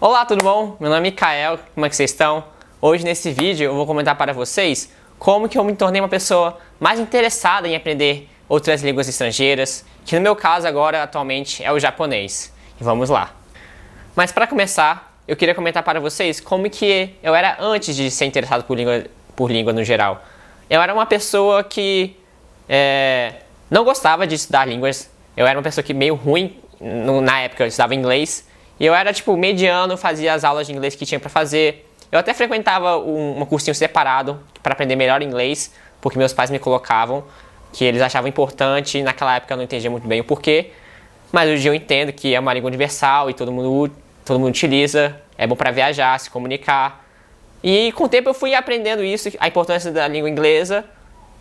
Olá, tudo bom? Meu nome é Mikael, como é que vocês estão? Hoje nesse vídeo eu vou comentar para vocês como que eu me tornei uma pessoa mais interessada em aprender outras línguas estrangeiras, que no meu caso agora atualmente é o japonês. E vamos lá. Mas para começar, eu queria comentar para vocês como que eu era antes de ser interessado por língua no geral. Eu era uma pessoa que não gostava de estudar línguas. Eu era uma pessoa que meio ruim, na época eu estudava inglês. E eu era tipo mediano, fazia as aulas de inglês que tinha para fazer. Eu até frequentava um cursinho separado para aprender melhor inglês, porque meus pais me colocavam, que eles achavam importante. Naquela época eu não entendia muito bem o porquê, mas hoje eu entendo que é uma língua universal e todo mundo utiliza, é bom para viajar, se comunicar. E com o tempo eu fui aprendendo isso, a importância da língua inglesa,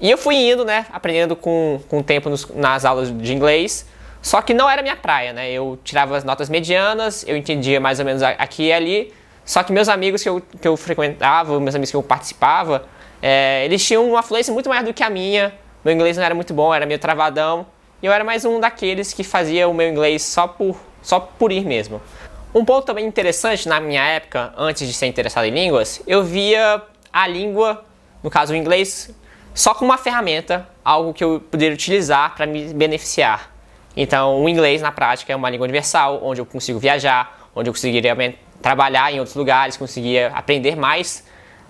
e eu fui indo, né, aprendendo com o tempo nas aulas de inglês. Só que não era minha praia, né? Eu tirava as notas medianas, eu entendia mais ou menos aqui e ali. Só que meus amigos que eu frequentava, meus amigos que eu participava, eles tinham uma fluência muito maior do que a minha. Meu inglês não era muito bom, era meio travadão. E eu era mais um daqueles que fazia o meu inglês só por ir mesmo. Um ponto também interessante na minha época, antes de ser interessado em línguas, eu via a língua, no caso o inglês, só como uma ferramenta, algo que eu poderia utilizar para me beneficiar. Então, o inglês, na prática, é uma língua universal, onde eu consigo viajar, onde eu conseguiria trabalhar em outros lugares, conseguia aprender mais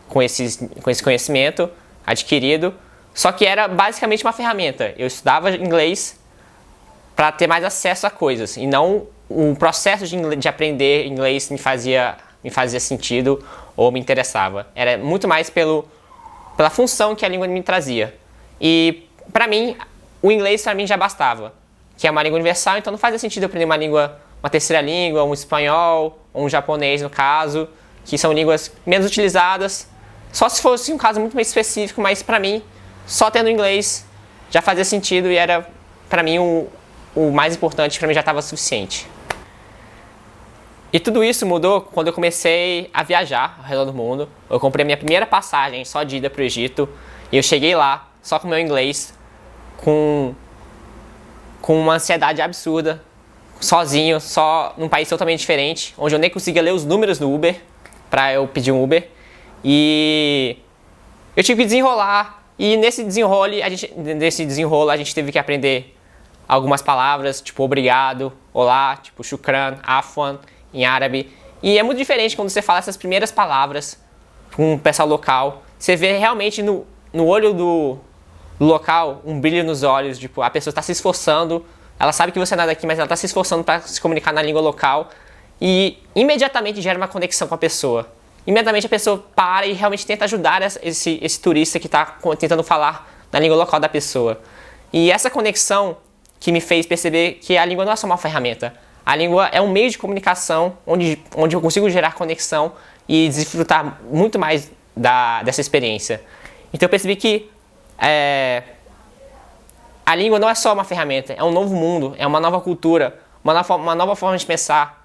com esse conhecimento adquirido. Só que era basicamente uma ferramenta. Eu estudava inglês para ter mais acesso a coisas, e não o processo de aprender inglês me fazia sentido ou me interessava. Era muito mais pela função que a língua me trazia. E, para mim, o inglês para mim já bastava, que é uma língua universal, então não fazia sentido eu aprender uma terceira língua, um espanhol, ou um japonês no caso, que são línguas menos utilizadas, só se fosse um caso muito mais específico, mas pra mim, só tendo inglês já fazia sentido e era, pra mim, o mais importante, pra mim já estava suficiente. E tudo isso mudou quando eu comecei a viajar ao redor do mundo. Eu comprei a minha primeira passagem só de ida pro Egito, e eu cheguei lá só com o meu inglês, com uma ansiedade absurda, sozinho, só num país totalmente diferente, onde eu nem conseguia ler os números do Uber pra eu pedir um Uber. E eu tive que desenrolar, e nesse desenrolo a gente teve que aprender algumas palavras, tipo obrigado, olá, tipo shukran, afwan, em árabe. E é muito diferente quando você fala essas primeiras palavras com o pessoal local. Você vê realmente no olho do local um brilho nos olhos, tipo, a pessoa está se esforçando, ela sabe que você não é daqui, mas ela está se esforçando para se comunicar na língua local, e imediatamente gera uma conexão com a pessoa. Imediatamente a pessoa para e realmente tenta ajudar esse turista que está tentando falar na língua local da pessoa. E essa conexão que me fez perceber que a língua não é só uma ferramenta. A língua é um meio de comunicação onde eu consigo gerar conexão e desfrutar muito mais dessa experiência. Então eu percebi que a língua não é só uma ferramenta, é um novo mundo, é uma nova cultura, uma nova forma de pensar.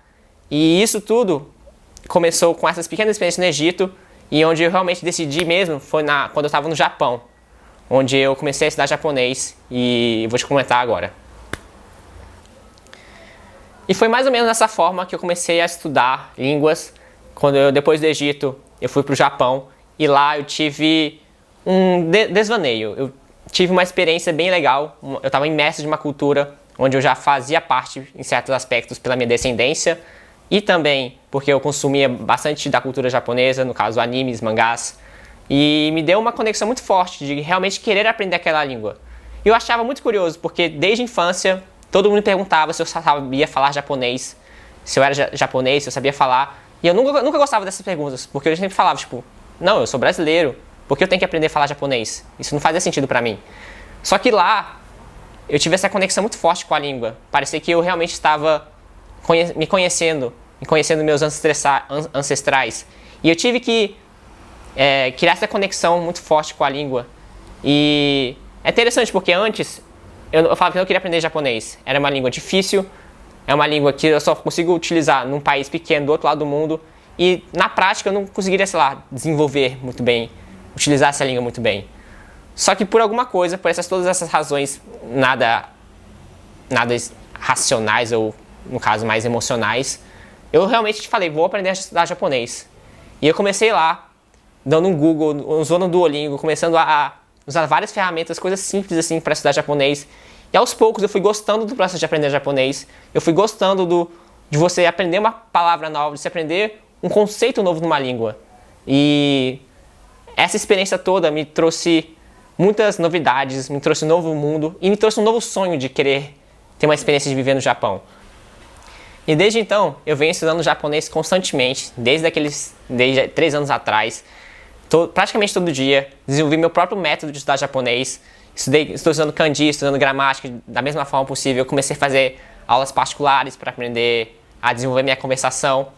E isso tudo começou com essas pequenas experiências no Egito, e onde eu realmente decidi mesmo foi quando eu estava no Japão, onde eu comecei a estudar japonês, e vou te comentar agora. E foi mais ou menos dessa forma que eu comecei a estudar línguas. Depois do Egito, eu fui para o Japão, e lá eu tive um desvaneio. Eu tive uma experiência bem legal. Eu estava imerso de uma cultura onde eu já fazia parte, em certos aspectos, pela minha descendência, e também porque eu consumia bastante da cultura japonesa, no caso animes, mangás, e me deu uma conexão muito forte de realmente querer aprender aquela língua. E eu achava muito curioso, porque desde a infância todo mundo me perguntava se eu sabia falar japonês, se eu era japonês, se eu sabia falar, e eu nunca gostava dessas perguntas, porque eu sempre falava, tipo, não, eu sou brasileiro, por que eu tenho que aprender a falar japonês? Isso não fazia sentido pra mim. Só que lá, eu tive essa conexão muito forte com a língua. Parecia que eu realmente estava me conhecendo meus ancestrais. E eu tive que criar essa conexão muito forte com a língua. E é interessante porque antes, eu falava que eu não queria aprender japonês. Era uma língua difícil, é uma língua que eu só consigo utilizar num país pequeno do outro lado do mundo. E na prática eu não conseguiria, sei lá, desenvolver muito bem, utilizar essa língua muito bem. Só que por alguma coisa, todas essas razões nada racionais ou, no caso, mais emocionais, eu realmente te falei, vou aprender a estudar japonês. E eu comecei lá, dando um Google, usando o Duolingo, começando a usar várias ferramentas, coisas simples assim para estudar japonês. E aos poucos eu fui gostando do processo de aprender japonês. Eu fui gostando de você aprender uma palavra nova, de você aprender um conceito novo numa língua. E essa experiência toda me trouxe muitas novidades, me trouxe um novo mundo e me trouxe um novo sonho de querer ter uma experiência de viver no Japão. E desde então, eu venho estudando japonês constantemente, desde 3 anos atrás, praticamente todo dia, desenvolvi meu próprio método de estudar japonês, estou estudando kanji, estudando gramática da mesma forma possível, comecei a fazer aulas particulares para aprender a desenvolver minha conversação,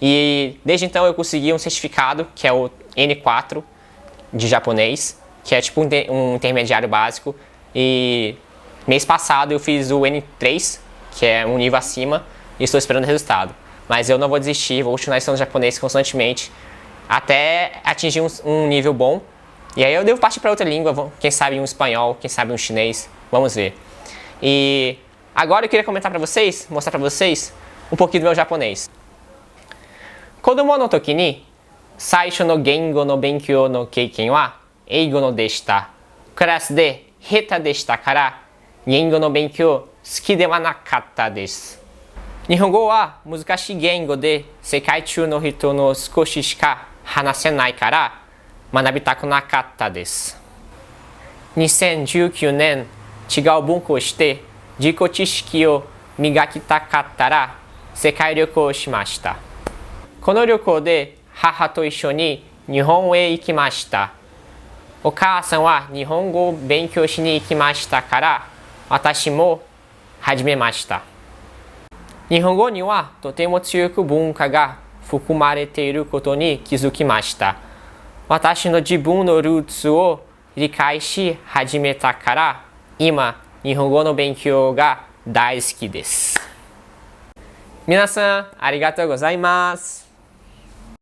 e desde então eu consegui um certificado, que é o N4 de japonês, que é tipo um intermediário básico, e mês passado eu fiz o N3, que é um nível acima, e estou esperando o resultado. Mas eu não vou desistir, vou continuar estudando japonês constantemente até atingir um nível bom. E aí eu devo partir para outra língua, quem sabe um espanhol, quem sabe um chinês, vamos ver. E agora eu queria comentar para vocês, mostrar para vocês um pouquinho do meu japonês. Kodomo no toki ni saisho no gengo no benkyou no keiken wa eigo no deshita. Classe de heta deshita kara gengo no benkyou suki de wa nakatta desu. Nihongo wa muzukashi gengo de sekai chū no hito no sukoshi shika hanasenai kara manabitaku nakatta desu. 2019年、違う文化をして自己知識を磨きたかったら世界旅行をしました。この旅行で母と一緒に日本へ行きました。お母さんは日本語を勉強しに行きましたから私も始めました。日本語にはとても強く文化が含まれていることに気づきました。私の自分のルーツを理解し始めたから今日本語の勉強が大好きです。皆さんありがとうございます。